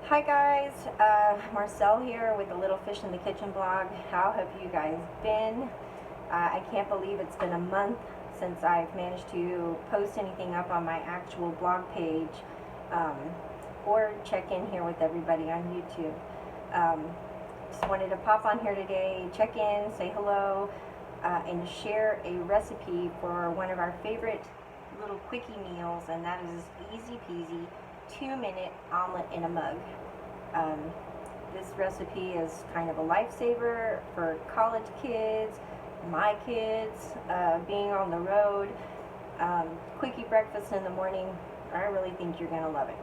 Hi guys, Marcel here with the Little Fish in the Kitchen blog. How have you guys been? I can't believe it's been a month since I've managed to post anything up on my actual blog page um, or check in here with everybody on YouTube. Just wanted to pop on here today, check in, say hello, and share a recipe for one of our favorite little quickie meals, and that is easy peasy 2-minute omelet in a mug. Um, this recipe is kind of a lifesaver for college kids, my kids, being on the road, quickie breakfast in the morning. I really think you're going to love it.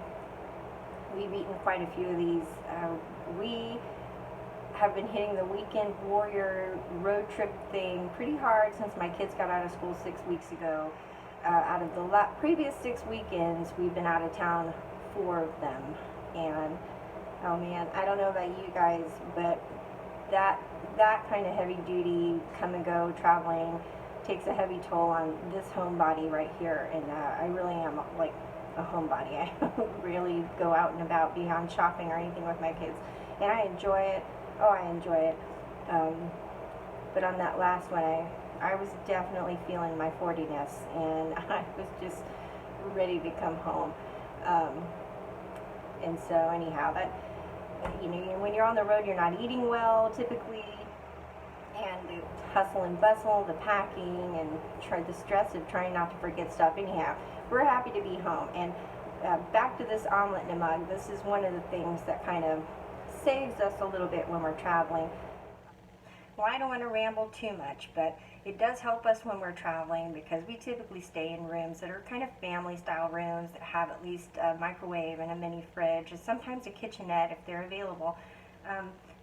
We've eaten quite a few of these. We have been hitting the weekend warrior road trip thing pretty hard since my kids got out of school 6 weeks ago. Out of the previous 6 weekends, we've been out of town 4 of them, and oh man, I don't know about you guys, but that kind of heavy duty come and go traveling takes a heavy toll on this homebody right here, and I really am like a homebody. I don't really go out and about beyond shopping or anything with my kids, and I enjoy it. Oh, I enjoy it. But on that last one, I was definitely feeling my 40ness, and I was just ready to come home. And so anyhow, that, you know, when you're on the road, you're not eating well typically, and the hustle and bustle, the packing, and the stress of trying not to forget stuff. Anyhow, we're happy to be home. And back to this omelet in a mug. This is one of the things that kind of saves us a little bit when we're traveling. Well, I don't want to ramble too much, but it does help us when we're traveling because we typically stay in rooms that are kind of family style rooms that have at least a microwave and a mini fridge, and sometimes a kitchenette if they're available.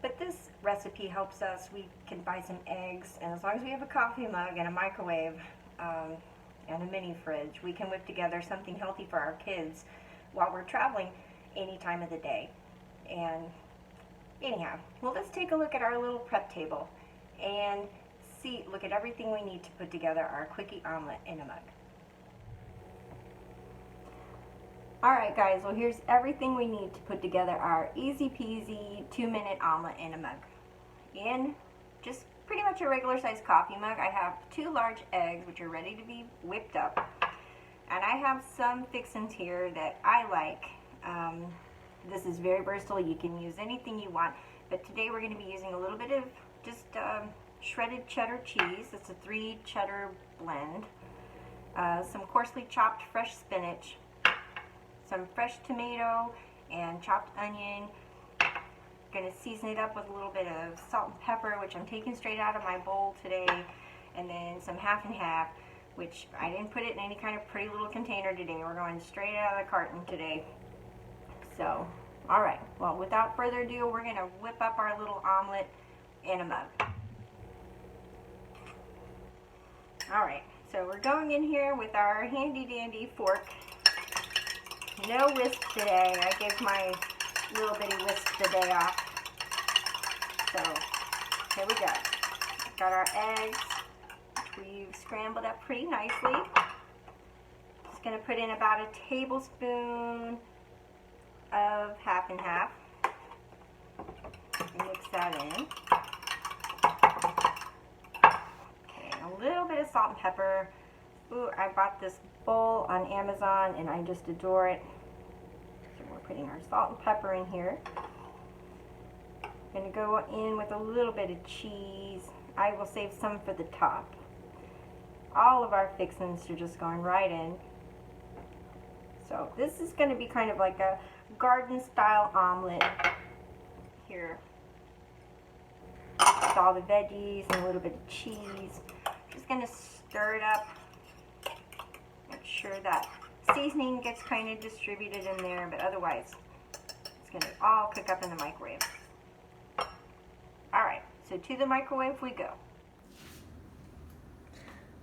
But this recipe helps us. We can buy some eggs, and as long as we have a coffee mug and a microwave and a mini fridge, we can whip together something healthy for our kids while we're traveling any time of the day. And anyhow, well, let's take a look at our little prep table and look at everything we need to put together our quickie omelet in a mug. Alright guys, well here's everything we need to put together our easy peasy 2-minute omelet in a mug. In just pretty much a regular sized coffee mug, I have 2 large eggs which are ready to be whipped up. And I have some fixins here that I like. This is very versatile. You can use anything you want, but today we're going to be using a little bit of just shredded cheddar cheese. It's a 3 cheddar blend, some coarsely chopped fresh spinach, some fresh tomato and chopped onion. Going to season it up with a little bit of salt and pepper, which I'm taking straight out of my bowl today, and then some half and half, which I didn't put it in any kind of pretty little container today. We're going straight out of the carton today. So, alright, well, without further ado, we're going to whip up our little omelet in a mug. Alright, so we're going in here with our handy dandy fork. No whisk today. I gave my little bitty whisk the day off. So, here we go. Got our eggs, which we've scrambled up pretty nicely. Just going to put in about a tablespoon of half and half. Mix that in. Okay, a little bit of salt and pepper. Ooh, I bought this bowl on Amazon and I just adore it. So we're putting our salt and pepper in here. Gonna go in with a little bit of cheese. I will save some for the top. All of our fixins are just going right in. So this is going to be kind of like a garden style omelet here. With all the veggies and a little bit of cheese. Just going to stir it up. Make sure that seasoning gets kind of distributed in there, but otherwise it's going to all cook up in the microwave. Alright, so to the microwave we go.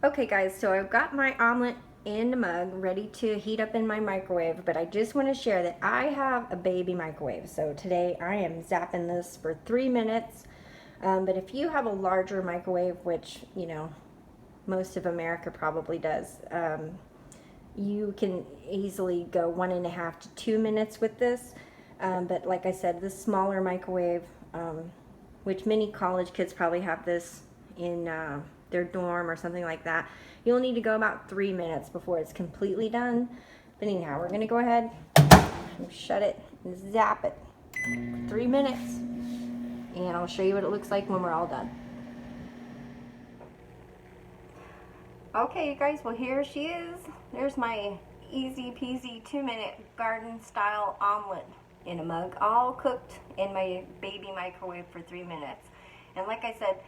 Okay guys, so I've got my omelet in the mug ready to heat up in my microwave, but I just want to share that I have a baby microwave. So today I am zapping this for 3 minutes. But if you have a larger microwave, which, you know, most of America probably does, you can easily go 1.5 to 2 minutes with this. But like I said, this smaller microwave, which many college kids probably have this in their dorm or something like that, you'll need to go about 3 minutes before it's completely done. But anyhow, we're gonna go ahead and shut it and zap it for 3 minutes, and I'll show you what it looks like when we're all done. Okay, you guys, well, here she is. There's my easy peasy 2-minute garden style omelet in a mug, all cooked in my baby microwave for 3 minutes. And like I said,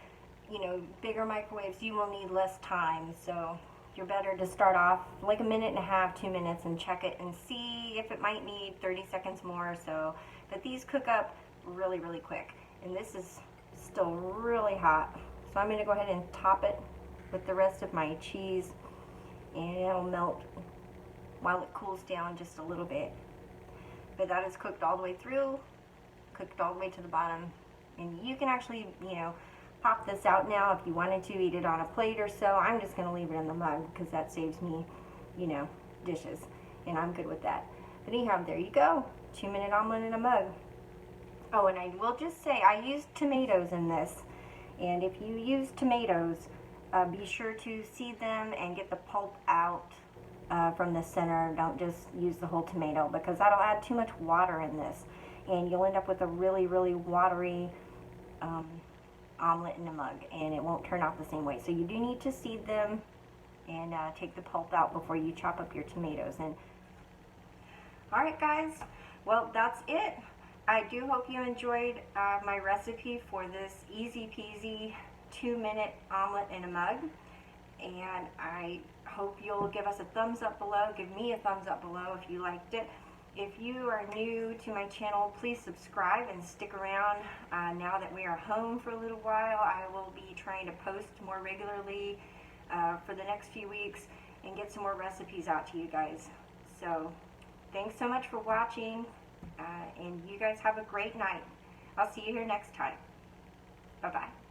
you know, bigger microwaves, you will need less time, so you're better to start off like 1.5 to 2 minutes and check it and see if it might need 30 seconds more or so. But these cook up really, really quick. And this is still really hot. So I'm going to go ahead and top it with the rest of my cheese, and it'll melt while it cools down just a little bit. But that is cooked all the way through, cooked all the way to the bottom. And you can actually, you know, pop this out now if you wanted to, eat it on a plate or so. I'm just going to leave it in the mug because that saves me, you know, dishes, and I'm good with that. But anyhow, there you go, 2-minute omelet in a mug. Oh, and I will just say, I used tomatoes in this, and if you use tomatoes, be sure to seed them and get the pulp out from the center. Don't just use the whole tomato, because that'll add too much water in this, and you'll end up with a really, really watery omelet in a mug, and it won't turn out the same way. So you do need to seed them and take the pulp out before you chop up your tomatoes. And all right, guys, well, that's it. I do hope you enjoyed my recipe for this easy peasy 2-minute omelet in a mug, and I hope you'll give us a thumbs up below. Give me a thumbs up below if you liked it. If you are new to my channel, please subscribe and stick around. Now that we are home for a little while, I will be trying to post more regularly for the next few weeks and get some more recipes out to you guys. So thanks so much for watching, and you guys have a great night. I'll see you here next time. Bye-bye.